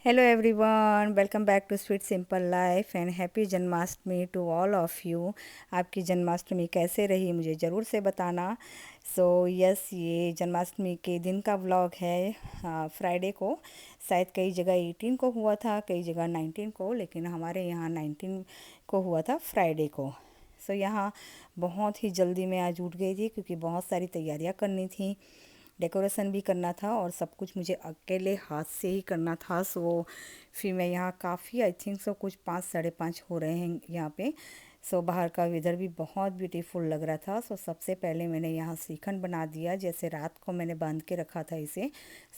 Hello everyone, welcome back to Sweet Simple Life and happy Janmashtami to all of you. आपकी जन्माष्टमी कैसे रही मुझे ज़रूर से बताना। यस, ये जन्माष्टमी के दिन का व्लॉग है। फ्राइडे को शायद कई जगह 18 को हुआ था, कई जगह 19 को, लेकिन हमारे यहाँ 19 को हुआ था फ्राइडे को। यहाँ बहुत ही जल्दी मैं आज उठ गई थी क्योंकि बहुत सारी तैयारियां करनी थी, डेकोरेशन भी करना था और सब कुछ मुझे अकेले हाथ से ही करना था। फिर मैं यहाँ काफ़ी आई थिंक कुछ 5 साढ़े 5 हो रहे हैं यहाँ पे। बाहर का वेदर भी बहुत ब्यूटीफुल लग रहा था। सबसे पहले मैंने यहाँ श्रीखंड बना दिया, जैसे रात को मैंने बांध के रखा था इसे।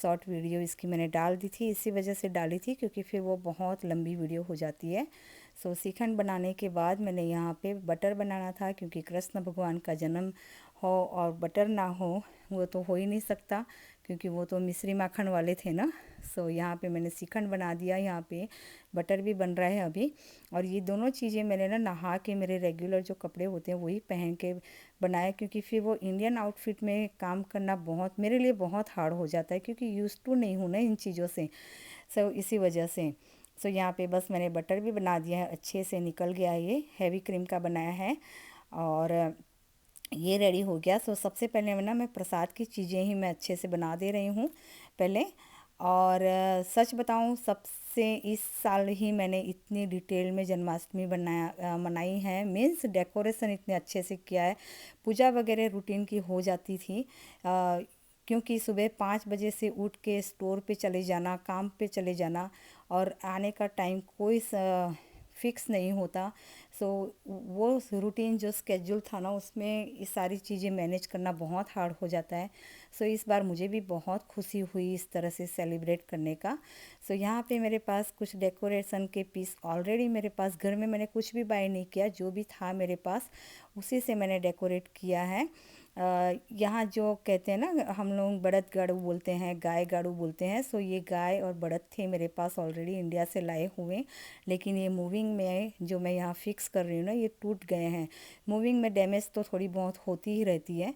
शॉर्ट वीडियो इसकी मैंने डाल दी थी, इसी वजह से डाली थी क्योंकि फिर वो बहुत लंबी वीडियो हो जाती है। श्रीखंड बनाने के बाद मैंने यहाँ पे बटर बनाना था क्योंकि कृष्ण भगवान का जन्म हो और बटर ना हो वो तो हो ही नहीं सकता, क्योंकि वो तो मिश्री माखन वाले थे ना। यहाँ पे मैंने श्रीखंड बना दिया, यहाँ पे बटर भी बन रहा है अभी। और ये दोनों चीज़ें मैंने ना नहा के, मेरे रेगुलर जो कपड़े होते हैं वही पहन के बनाया, क्योंकि फिर वो इंडियन आउटफिट में काम करना बहुत मेरे लिए बहुत हार्ड हो जाता है, क्योंकि यूज़ टू नहीं हूँ ना इन चीज़ों से। इसी वजह से यहाँ पे बस मैंने बटर भी बना दिया है, अच्छे से निकल गया है, ये हैवी क्रीम का बनाया है और ये रेडी हो गया। सबसे पहले मैं प्रसाद की चीज़ें ही मैं अच्छे से बना दे रही हूँ पहले। और सच बताऊँ, सबसे इस साल ही मैंने इतनी डिटेल में जन्माष्टमी मनाई है। मीन्स डेकोरेशन इतने अच्छे से किया है, पूजा वगैरह रूटीन की हो जाती थी। क्योंकि सुबह 5 बजे से उठ के स्टोर पे चले जाना, काम पे चले जाना, और आने का टाइम कोई फिक्स नहीं होता। सो वो रूटीन जो स्केड्यूल था ना, उसमें ये सारी चीज़ें मैनेज करना बहुत हार्ड हो जाता है। इस बार मुझे भी बहुत खुशी हुई इस तरह से सेलिब्रेट करने का। यहाँ पे मेरे पास कुछ डेकोरेशन के पीस ऑलरेडी मेरे पास घर में, मैंने कुछ भी बाय नहीं किया, जो भी था मेरे पास उसी से मैंने डेकोरेट किया है। यहाँ जो कहते हैं ना, हम लोग बड़द गाड़ू बोलते हैं, गाय गाड़ू बोलते हैं। ये गाय और बड़द थे मेरे पास ऑलरेडी इंडिया से लाए हुए, लेकिन ये मूविंग में जो मैं यहाँ फिक्स कर रही हूँ ना, ये टूट गए हैं। मूविंग में डैमेज तो थोड़ी बहुत होती ही रहती है।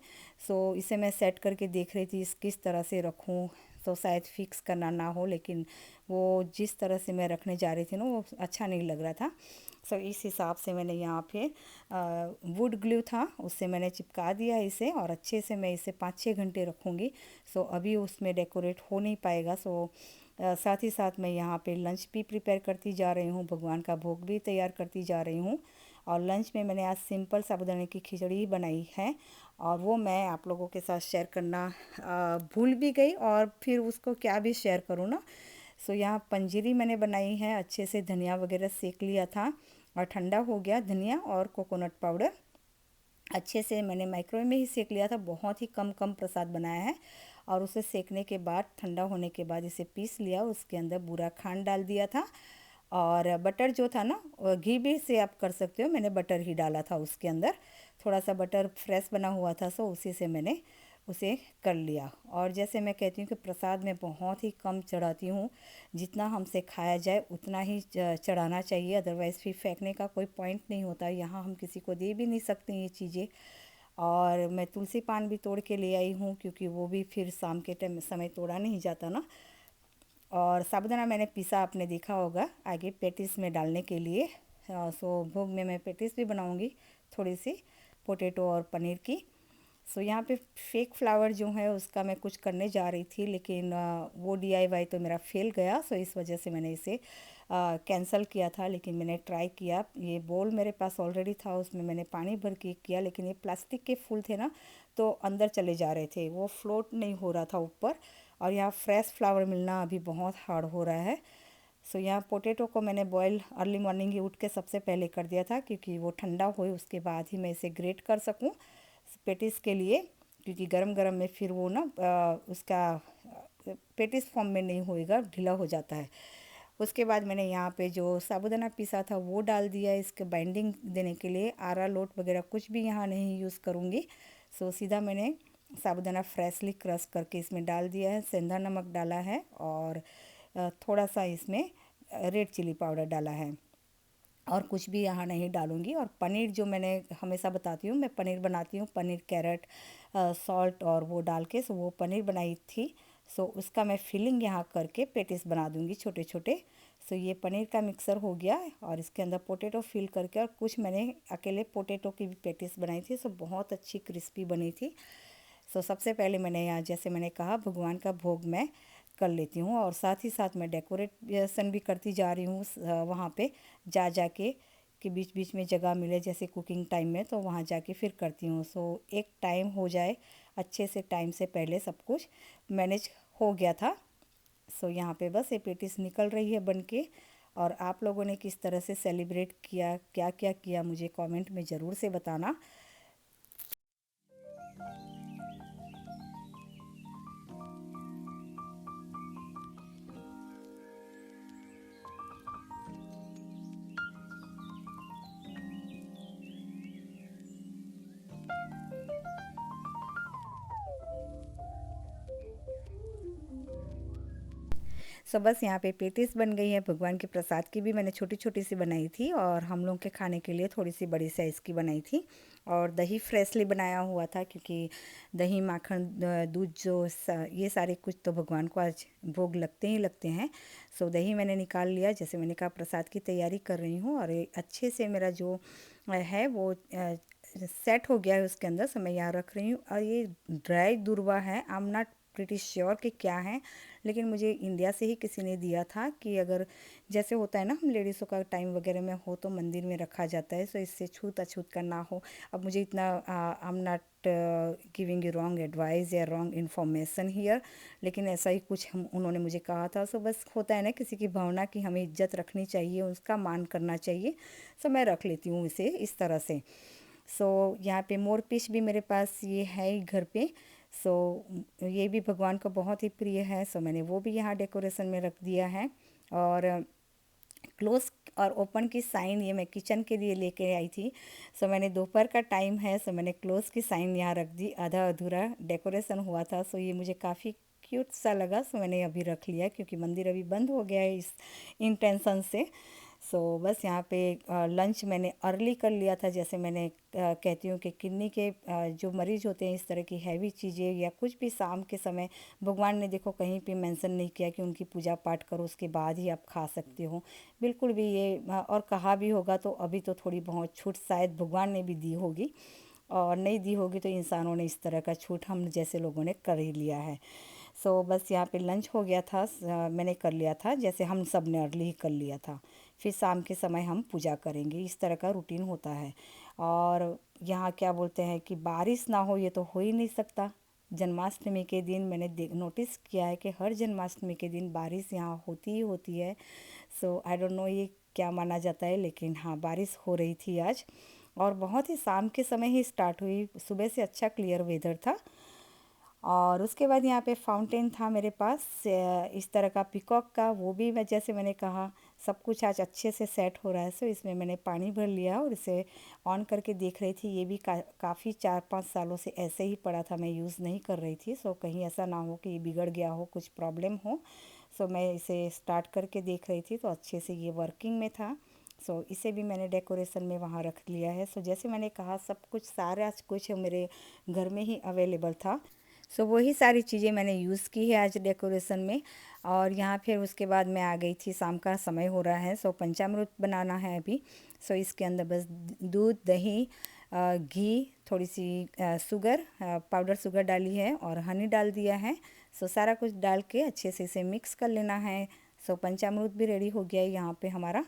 इसे मैं सेट करके देख रही थी इस किस तरह से रखूँ। शायद फिक्स करना ना हो, लेकिन वो जिस तरह से मैं रखने जा रही थी ना, वो अच्छा नहीं लग रहा था। इस हिसाब से मैंने यहाँ पे वुड ग्लू था, उससे मैंने चिपका दिया इसे, और अच्छे से मैं इसे 5-6 घंटे रखूँगी। अभी उसमें डेकोरेट हो नहीं पाएगा। साथ ही साथ मैं यहाँ पे लंच भी प्रिपेयर करती जा रही हूँ, भगवान का भोग भी तैयार करती जा रही हूँ। और लंच में मैंने आज सिंपल साबूदाने की खिचड़ी बनाई है, और वो मैं आप लोगों के साथ शेयर करना भूल भी गई, और फिर उसको क्या भी शेयर करूँ ना। यहाँ पंजीरी मैंने बनाई है, अच्छे से धनिया वगैरह सेक लिया था और ठंडा हो गया धनिया और कोकोनट पाउडर। अच्छे से मैंने माइक्रोवेव में ही सेक लिया था, बहुत ही कम कम प्रसाद बनाया है। और उसे सेकने के बाद, ठंडा होने के बाद इसे पीस लिया, उसके अंदर बूरा खांड डाल दिया था। और बटर जो था ना, घी भी से आप कर सकते हो, मैंने बटर ही डाला था उसके अंदर। थोड़ा सा बटर फ्रेश बना हुआ था, उसी से मैंने उसे कर लिया। और जैसे मैं कहती हूँ कि प्रसाद मैं बहुत ही कम चढ़ाती हूँ, जितना हमसे खाया जाए उतना ही चढ़ाना चाहिए, अदरवाइज़ फिर फेंकने का कोई पॉइंट नहीं होता। यहाँ हम किसी को दे भी नहीं सकते ये चीज़ें। और मैं तुलसी पान भी तोड़ के ले आई हूँ, क्योंकि वो भी फिर शाम के टाइम समय तोड़ा नहीं जाता ना। और साबूदाना मैंने पीसा, आपने देखा होगा आगे पेटिस में डालने के लिए। भोग में मैं पेटिस भी बनाऊंगी, थोड़ी सी पोटैटो और पनीर की। यहाँ पे फेक फ्लावर जो है उसका मैं कुछ करने जा रही थी, लेकिन वो डीआईवाई तो मेरा फेल गया। इस वजह से मैंने इसे कैंसिल किया था। लेकिन मैंने ट्राई किया, ये बोल मेरे पास ऑलरेडी था, उसमें मैंने पानी भर के किया, लेकिन ये प्लास्टिक के फूल थे ना, तो अंदर चले जा रहे थे, वो फ्लोट नहीं हो रहा था ऊपर। और यहाँ फ्रेश फ्लावर मिलना अभी बहुत हार्ड हो रहा है। यहाँ पोटैटो को मैंने बॉईल अर्ली मॉर्निंग ही उठ के सबसे पहले कर दिया था, क्योंकि वो ठंडा हो उसके बाद ही मैं इसे ग्रेट कर सकूँ पेटिस के लिए। क्योंकि गरम गरम में फिर वो ना उसका पेटिस फॉर्म में नहीं होएगा, ढीला हो जाता है। उसके बाद मैंने यहाँ पे जो साबूदाना पीसा था वो डाल दिया इसके बाइंडिंग देने के लिए। आरा लोट वगैरह कुछ भी यहाँ नहीं यूज़ करूँगी। सीधा मैंने साबूदाना फ्रेशली क्रश करके इसमें डाल दिया है, सेंधा नमक डाला है, और थोड़ा सा इसमें रेड चिली पाउडर डाला है, और कुछ भी यहाँ नहीं डालूँगी। और पनीर जो मैंने हमेशा बताती हूँ, मैं पनीर बनाती हूँ, पनीर कैरेट सॉल्ट और वो डाल के वो पनीर बनाई थी। सो उसका मैं फिलिंग यहाँ करके पेटिस बना दूँगी छोटे छोटे। सो ये पनीर का मिक्सर हो गया और इसके अंदर पोटैटो फिल करके, और कुछ मैंने अकेले पोटैटो की भी पेटिस बनाई थी। सो बहुत अच्छी क्रिस्पी बनी थी। सो सबसे पहले मैंने यहाँ, जैसे मैंने कहा, भगवान का भोग मैं कर लेती हूँ और साथ ही साथ मैं डेकोरेशन भी करती जा रही हूँ वहाँ पे जा जा के, कि बीच बीच में जगह मिले जैसे कुकिंग टाइम में, तो वहाँ जाके फिर करती हूँ। सो एक टाइम हो जाए अच्छे से, टाइम से पहले सब कुछ मैनेज हो गया था। सो यहाँ पे बस ये पेटिस निकल रही है बन के। और आप लोगों ने किस तरह से सेलिब्रेट किया, क्या क्या किया, मुझे कमेंट में ज़रूर से बताना। सो बस यहाँ पे पेटीज बन गई है। भगवान के प्रसाद की भी मैंने छोटी छोटी सी बनाई थी, और हम लोग के खाने के लिए थोड़ी सी बड़ी साइज़ की बनाई थी। और दही फ्रेशली बनाया हुआ था, क्योंकि दही माखन दूध ये सारे कुछ तो भगवान को आज भोग लगते ही लगते हैं। सो दही मैंने निकाल लिया। जैसे मैंने कहा, प्रसाद की तैयारी कर रही हूँ, और ये अच्छे से मेरा जो है वो सेट हो गया है उसके अंदर। सो मैं यहाँ रख रही हूँ। और ये ड्राई दूर्वा है, I am not pretty sure कि क्या है, लेकिन मुझे इंडिया से ही किसी ने दिया था कि अगर जैसे होता है ना, हम लेडीज़ों का टाइम वगैरह में हो तो मंदिर में रखा जाता है, सो इससे छूत अछूत का ना हो। अब मुझे इतना, I am not giving you wrong advice या रॉन्ग इन्फॉर्मेशन हियर, लेकिन ऐसा ही कुछ हम उन्होंने मुझे कहा था। सो बस होता है ना, किसी की भावना की हमें इज्जत रखनी चाहिए, उसका मान करना चाहिए। सो मैं रख लेती हूँ इसे इस तरह से। सो यहाँ पे मोर पीस भी मेरे पास ये है ही घर पे। सो ये भी भगवान को बहुत ही प्रिय है। सो मैंने वो भी यहाँ डेकोरेशन में रख दिया है। और क्लोज और ओपन की साइन ये मैं किचन के लिए लेके आई थी। सो मैंने दोपहर का टाइम है, सो मैंने क्लोज की साइन यहाँ रख दी। आधा अधूरा डेकोरेशन हुआ था, सो ये मुझे काफ़ी क्यूट सा लगा। सो मैंने अभी रख लिया, क्योंकि मंदिर अभी बंद हो गया है इस इंटेंशन से। सो बस यहाँ पे लंच मैंने अर्ली कर लिया था। जैसे मैंने कहती हूँ कि किडनी के जो मरीज़ होते हैं, इस तरह की हैवी चीज़ें या कुछ भी शाम के समय, भगवान ने देखो कहीं पे मेंशन नहीं किया कि उनकी पूजा पाठ करो उसके बाद ही आप खा सकते हो, बिल्कुल भी। ये और कहा भी होगा तो अभी तो थोड़ी बहुत छूट शायद भगवान ने भी दी होगी, और नहीं दी होगी तो इंसानों ने इस तरह का छूट हम जैसे लोगों ने कर ही लिया है। सो बस यहाँ पे लंच हो गया था, मैंने कर लिया था, जैसे हम सब ने अर्ली ही कर लिया था। फिर शाम के समय हम पूजा करेंगे, इस तरह का रूटीन होता है। और यहाँ क्या बोलते हैं कि बारिश ना हो, ये तो हो ही नहीं सकता। जन्माष्टमी के दिन मैंने नोटिस किया है कि हर जन्माष्टमी के दिन बारिश यहाँ होती ही होती है। सो आई डोंट नो ये क्या माना जाता है, लेकिन हाँ, बारिश हो रही थी आज, और बहुत ही शाम के समय ही स्टार्ट हुई। सुबह से अच्छा क्लियर वेदर था। और उसके बाद यहाँ पे फाउंटेन था मेरे पास, इस तरह का पीकॉक का, वो भी मैं, जैसे मैंने कहा, सब कुछ आज अच्छे से सेट हो रहा है। सो इसमें मैंने पानी भर लिया और इसे ऑन करके देख रही थी। ये भी काफ़ी 4-5 सालों से ऐसे ही पड़ा था, मैं यूज़ नहीं कर रही थी। सो कहीं ऐसा ना हो कि ये बिगड़ गया हो, कुछ प्रॉब्लम हो। सो मैं इसे स्टार्ट करके देख रही थी, तो अच्छे से ये वर्किंग में था। सो इसे भी मैंने डेकोरेशन में वहाँ रख लिया है। सो जैसे मैंने कहा, सब कुछ सारा कुछ मेरे घर में ही अवेलेबल था। सो वही सारी चीज़ें मैंने यूज़ की है आज डेकोरेशन में। और यहाँ फिर उसके बाद मैं आ गई थी, शाम का समय हो रहा है। सो पंचामृत बनाना है अभी। सो इसके अंदर बस दूध, दही, घी, थोड़ी सी शुगर, पाउडर शुगर डाली है, और हनी डाल दिया है। सो सारा कुछ डाल के अच्छे से इसे मिक्स कर लेना है। सो पंचामृत भी रेडी हो गया है यहाँ पे हमारा।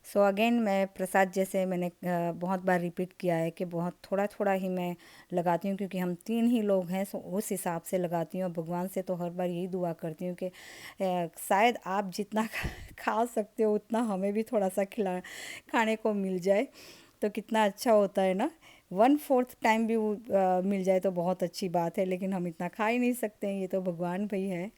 सो अगेन मैं प्रसाद, जैसे मैंने बहुत बार रिपीट किया है कि बहुत थोड़ा थोड़ा ही मैं लगाती हूँ, क्योंकि हम 3 ही लोग हैं। सो उस हिसाब से लगाती हूँ। और भगवान से तो हर बार यही दुआ करती हूँ कि शायद आप जितना खा सकते हो उतना हमें भी थोड़ा सा खाने को मिल जाए, तो कितना अच्छा होता है ना। 1/4 टाइम भी मिल जाए तो बहुत अच्छी बात है, लेकिन हम इतना खा ही नहीं सकते हैं, ये तो भगवान भाई है।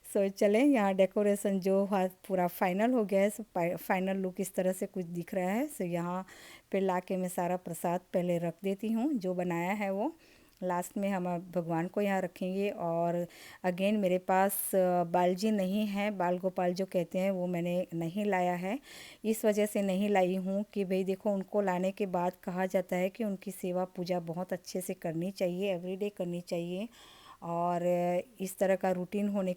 सो चलें, यहाँ डेकोरेशन जो हुआ पूरा फाइनल हो गया है। सो फाइनल लुक इस तरह से कुछ दिख रहा है। सो यहाँ पे लाके मैं सारा प्रसाद पहले रख देती हूँ, जो बनाया है वो लास्ट में हम भगवान को यहाँ रखेंगे। और अगेन मेरे पास बालजी नहीं है, बाल गोपाल जो कहते हैं, वो मैंने नहीं लाया है। इस वजह से नहीं लाई हूँ कि भाई देखो, उनको लाने के बाद कहा जाता है कि उनकी सेवा पूजा बहुत अच्छे से करनी चाहिए, एवरीडे करनी चाहिए। और इस तरह का रूटीन होने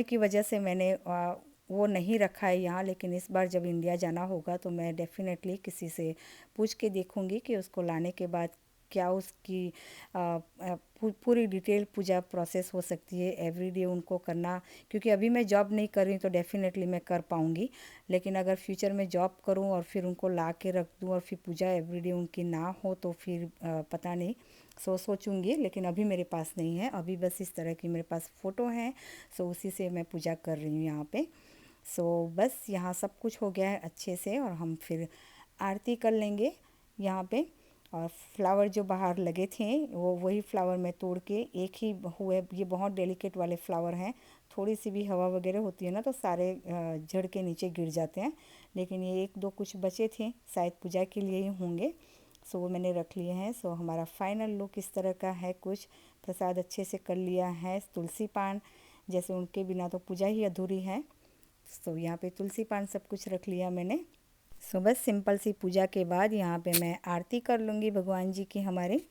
की वजह से मैंने वो नहीं रखा है यहाँ। लेकिन इस बार जब इंडिया जाना होगा तो मैं डेफ़िनेटली किसी से पूछ के देखूँगी कि उसको लाने के बाद क्या उसकी पूरी डिटेल पूजा प्रोसेस हो सकती है एवरीडे उनको करना। क्योंकि अभी मैं जॉब नहीं कर रही तो डेफ़िनेटली मैं कर पाऊँगी, लेकिन अगर फ्यूचर में जॉब करूँ और फिर उनको ला के रख दूँ और फिर पूजा एवरीडे उनकी ना हो तो फिर पता नहीं, सोचूंगी। लेकिन अभी मेरे पास नहीं है, अभी बस इस तरह की मेरे पास फ़ोटो हैं, सो उसी से मैं पूजा कर रही हूँ यहाँ पे। सो बस यहाँ सब कुछ हो गया है अच्छे से, और हम फिर आरती कर लेंगे यहाँ पे। और फ्लावर जो बाहर लगे थे वो वही फ्लावर मैं तोड़ के एक ही हुए, ये बहुत डेलिकेट वाले फ्लावर हैं, थोड़ी सी भी हवा वगैरह होती है ना तो सारे जड़ के नीचे गिर जाते हैं। लेकिन ये एक दो कुछ बचे थे, शायद पूजा के लिए ही होंगे, सो वो मैंने रख लिए हैं। सो हमारा फाइनल लुक इस तरह का है कुछ। प्रसाद अच्छे से कर लिया है, तुलसी पान जैसे उनके बिना तो पूजा ही अधूरी है। सो यहाँ पे तुलसी पान सब कुछ रख लिया मैंने। सो बस सिंपल सी पूजा के बाद यहाँ पे मैं आरती कर लूँगी भगवान जी की हमारे।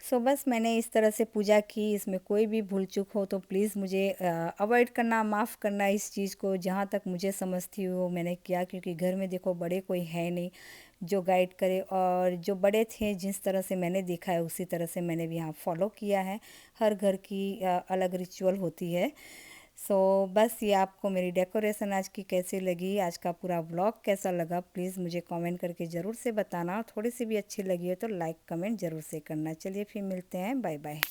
सो बस मैंने इस तरह से पूजा की, इसमें कोई भी भूल चूक हो तो प्लीज़ मुझे अवॉइड करना, माफ़ करना इस चीज़ को। जहाँ तक मुझे समझती हूँ वो मैंने किया, क्योंकि घर में देखो बड़े कोई है नहीं जो गाइड करे, और जो बड़े थे जिस तरह से मैंने देखा है उसी तरह से मैंने भी यहाँ फॉलो किया है। हर घर की अलग रिचुअल होती है। सो बस ये आपको मेरी डेकोरेशन आज की कैसी लगी, आज का पूरा व्लॉग कैसा लगा, प्लीज़ मुझे कमेंट करके ज़रूर से बताना। थोड़ी सी भी अच्छी लगी है तो लाइक कमेंट ज़रूर से करना। चलिए फिर मिलते हैं, बाय बाय।